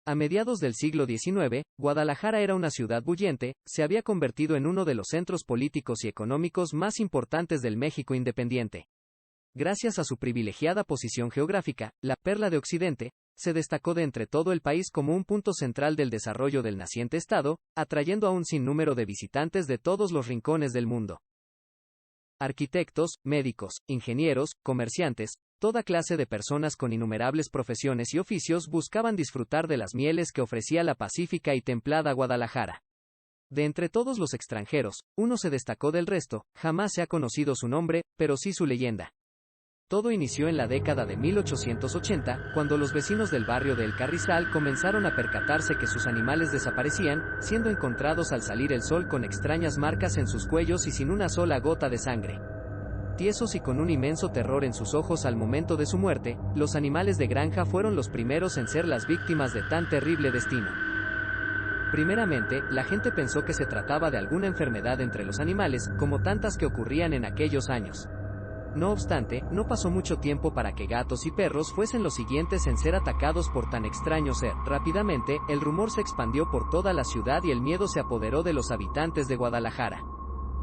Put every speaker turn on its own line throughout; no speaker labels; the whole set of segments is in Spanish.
A mediados del siglo XIX, Guadalajara era una ciudad bullente, se había convertido en uno de los centros políticos y económicos más importantes del México independiente. Gracias a su privilegiada posición geográfica, la Perla de Occidente, se destacó de entre todo el país como un punto central del desarrollo del naciente estado, atrayendo a un sinnúmero de visitantes de todos los rincones del mundo. Arquitectos, médicos, ingenieros, comerciantes, toda clase de personas con innumerables profesiones y oficios buscaban disfrutar de las mieles que ofrecía la pacífica y templada Guadalajara. De entre todos los extranjeros, uno se destacó del resto, jamás se ha conocido su nombre, pero sí su leyenda. Todo inició en la década de 1880, cuando los vecinos del barrio de El Carrizal comenzaron a percatarse que sus animales desaparecían, siendo encontrados al salir el sol con extrañas marcas en sus cuellos y sin una sola gota de sangre. Tiesos y con un inmenso terror en sus ojos al momento de su muerte, los animales de granja fueron los primeros en ser las víctimas de tan terrible destino. Primeramente, la gente pensó que se trataba de alguna enfermedad entre los animales, como tantas que ocurrían en aquellos años. No obstante, no pasó mucho tiempo para que gatos y perros fuesen los siguientes en ser atacados por tan extraño ser. Rápidamente, el rumor se expandió por toda la ciudad y el miedo se apoderó de los habitantes de Guadalajara.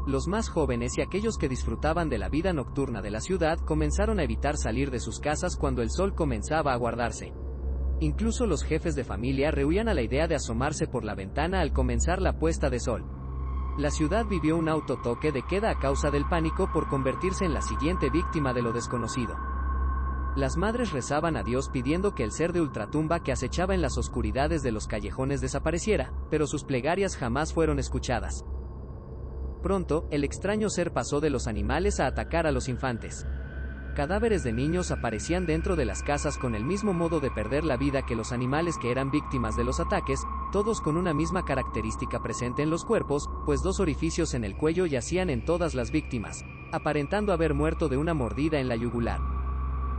Los más jóvenes y aquellos que disfrutaban de la vida nocturna de la ciudad comenzaron a evitar salir de sus casas cuando el sol comenzaba a guardarse. Incluso los jefes de familia rehuían a la idea de asomarse por la ventana al comenzar la puesta de sol. La ciudad vivió un autotoque de queda a causa del pánico por convertirse en la siguiente víctima de lo desconocido. Las madres rezaban a Dios pidiendo que el ser de ultratumba que acechaba en las oscuridades de los callejones desapareciera, pero sus plegarias jamás fueron escuchadas. Pronto, el extraño ser pasó de los animales a atacar a los infantes. Cadáveres de niños aparecían dentro de las casas con el mismo modo de perder la vida que los animales que eran víctimas de los ataques, todos con una misma característica presente en los cuerpos, pues 2 orificios en el cuello yacían en todas las víctimas, aparentando haber muerto de una mordida en la yugular.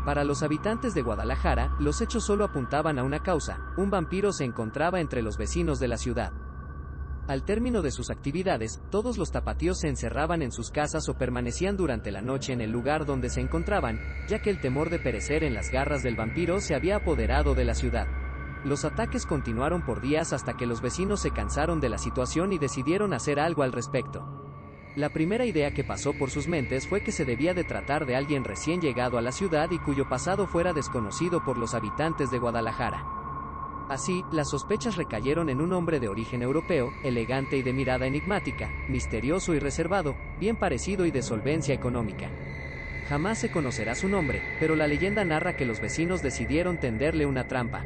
Para los habitantes de Guadalajara, los hechos solo apuntaban a una causa: un vampiro se encontraba entre los vecinos de la ciudad. Al término de sus actividades, todos los tapatíos se encerraban en sus casas o permanecían durante la noche en el lugar donde se encontraban, ya que el temor de perecer en las garras del vampiro se había apoderado de la ciudad. Los ataques continuaron por días hasta que los vecinos se cansaron de la situación y decidieron hacer algo al respecto. La primera idea que pasó por sus mentes fue que se debía de tratar de alguien recién llegado a la ciudad y cuyo pasado fuera desconocido por los habitantes de Guadalajara. Así, las sospechas recayeron en un hombre de origen europeo, elegante y de mirada enigmática, misterioso y reservado, bien parecido y de solvencia económica. Jamás se conocerá su nombre, pero la leyenda narra que los vecinos decidieron tenderle una trampa.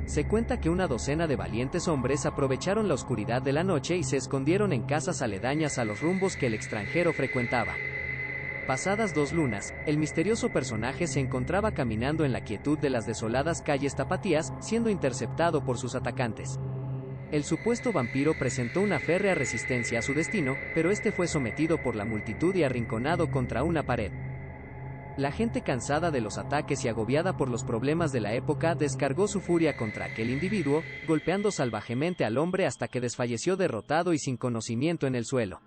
Se cuenta que una docena de valientes hombres aprovecharon la oscuridad de la noche y se escondieron en casas aledañas a los rumbos que el extranjero frecuentaba. Pasadas 2 lunas, el misterioso personaje se encontraba caminando en la quietud de las desoladas calles tapatías, siendo interceptado por sus atacantes. El supuesto vampiro presentó una férrea resistencia a su destino, pero este fue sometido por la multitud y arrinconado contra una pared. La gente, cansada de los ataques y agobiada por los problemas de la época, descargó su furia contra aquel individuo, golpeando salvajemente al hombre hasta que desfalleció derrotado y sin conocimiento en el suelo.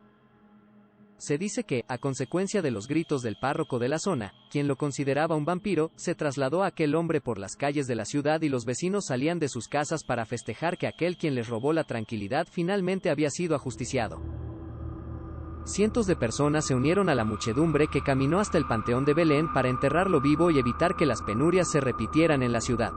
Se dice que, a consecuencia de los gritos del párroco de la zona, quien lo consideraba un vampiro, se trasladó a aquel hombre por las calles de la ciudad y los vecinos salían de sus casas para festejar que aquel quien les robó la tranquilidad finalmente había sido ajusticiado. Cientos de personas se unieron a la muchedumbre que caminó hasta el Panteón de Belén para enterrarlo vivo y evitar que las penurias se repitieran en la ciudad.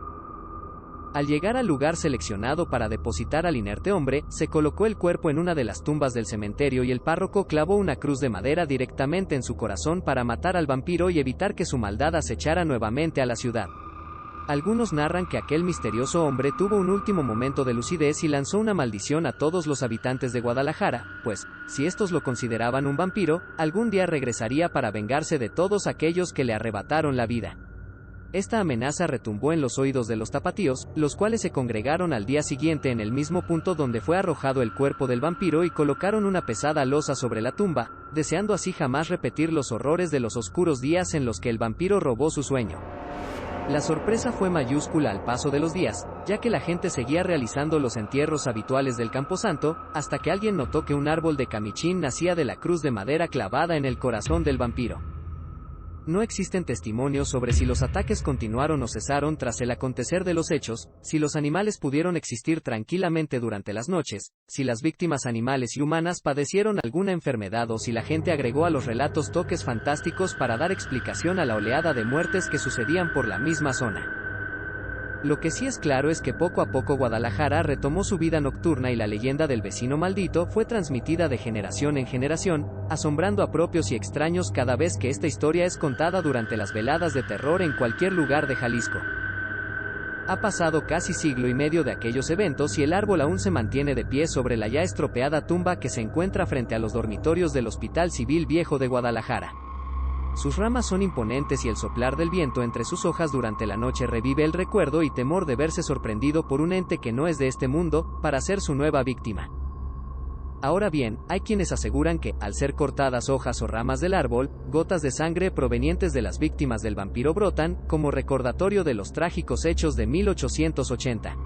Al llegar al lugar seleccionado para depositar al inerte hombre, se colocó el cuerpo en una de las tumbas del cementerio y el párroco clavó una cruz de madera directamente en su corazón para matar al vampiro y evitar que su maldad acechara nuevamente a la ciudad. Algunos narran que aquel misterioso hombre tuvo un último momento de lucidez y lanzó una maldición a todos los habitantes de Guadalajara, pues, si estos lo consideraban un vampiro, algún día regresaría para vengarse de todos aquellos que le arrebataron la vida. Esta amenaza retumbó en los oídos de los tapatíos, los cuales se congregaron al día siguiente en el mismo punto donde fue arrojado el cuerpo del vampiro y colocaron una pesada losa sobre la tumba, deseando así jamás repetir los horrores de los oscuros días en los que el vampiro robó su sueño. La sorpresa fue mayúscula al paso de los días, ya que la gente seguía realizando los entierros habituales del Camposanto, hasta que alguien notó que un árbol de camichín nacía de la cruz de madera clavada en el corazón del vampiro. No existen testimonios sobre si los ataques continuaron o cesaron tras el acontecer de los hechos, si los animales pudieron existir tranquilamente durante las noches, si las víctimas animales y humanas padecieron alguna enfermedad o si la gente agregó a los relatos toques fantásticos para dar explicación a la oleada de muertes que sucedían por la misma zona. Lo que sí es claro es que poco a poco Guadalajara retomó su vida nocturna y la leyenda del vecino maldito fue transmitida de generación en generación, asombrando a propios y extraños cada vez que esta historia es contada durante las veladas de terror en cualquier lugar de Jalisco. Ha pasado casi siglo y medio de aquellos eventos y el árbol aún se mantiene de pie sobre la ya estropeada tumba que se encuentra frente a los dormitorios del Hospital Civil Viejo de Guadalajara. Sus ramas son imponentes y el soplar del viento entre sus hojas durante la noche revive el recuerdo y temor de verse sorprendido por un ente que no es de este mundo, para ser su nueva víctima. Ahora bien, hay quienes aseguran que, al ser cortadas hojas o ramas del árbol, gotas de sangre provenientes de las víctimas del vampiro brotan, como recordatorio de los trágicos hechos de 1880.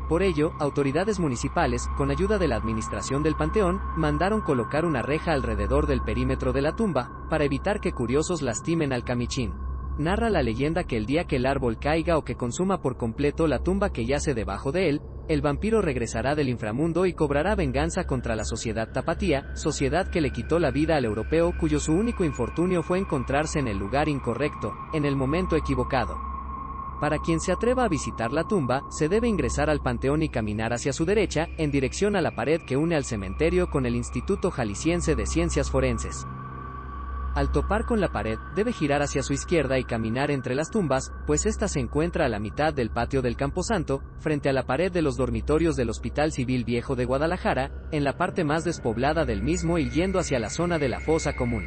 Por ello, autoridades municipales, con ayuda de la administración del panteón, mandaron colocar una reja alrededor del perímetro de la tumba, para evitar que curiosos lastimen al camichín. Narra la leyenda que el día que el árbol caiga o que consuma por completo la tumba que yace debajo de él, el vampiro regresará del inframundo y cobrará venganza contra la sociedad tapatía, sociedad que le quitó la vida al europeo cuyo su único infortunio fue encontrarse en el lugar incorrecto, en el momento equivocado. Para quien se atreva a visitar la tumba, se debe ingresar al panteón y caminar hacia su derecha, en dirección a la pared que une al cementerio con el Instituto Jalisciense de Ciencias Forenses. Al topar con la pared, debe girar hacia su izquierda y caminar entre las tumbas, pues esta se encuentra a la mitad del patio del Camposanto, frente a la pared de los dormitorios del Hospital Civil Viejo de Guadalajara, en la parte más despoblada del mismo y yendo hacia la zona de la fosa común.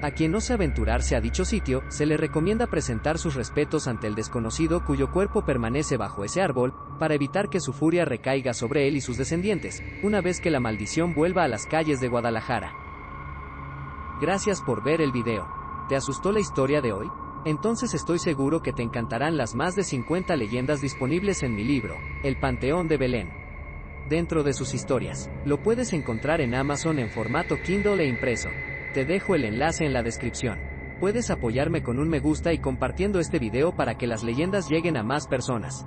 A quien no se aventurarse a dicho sitio, se le recomienda presentar sus respetos ante el desconocido cuyo cuerpo permanece bajo ese árbol, para evitar que su furia recaiga sobre él y sus descendientes, una vez que la maldición vuelva a las calles de Guadalajara. Gracias por ver el video. ¿Te asustó la historia de hoy? Entonces estoy seguro que te encantarán las más de 50 leyendas disponibles en mi libro, El Panteón de Belén. Dentro de sus historias, lo puedes encontrar en Amazon en formato Kindle e impreso. Te dejo el enlace en la descripción. Puedes apoyarme con un me gusta y compartiendo este video para que las leyendas lleguen a más personas.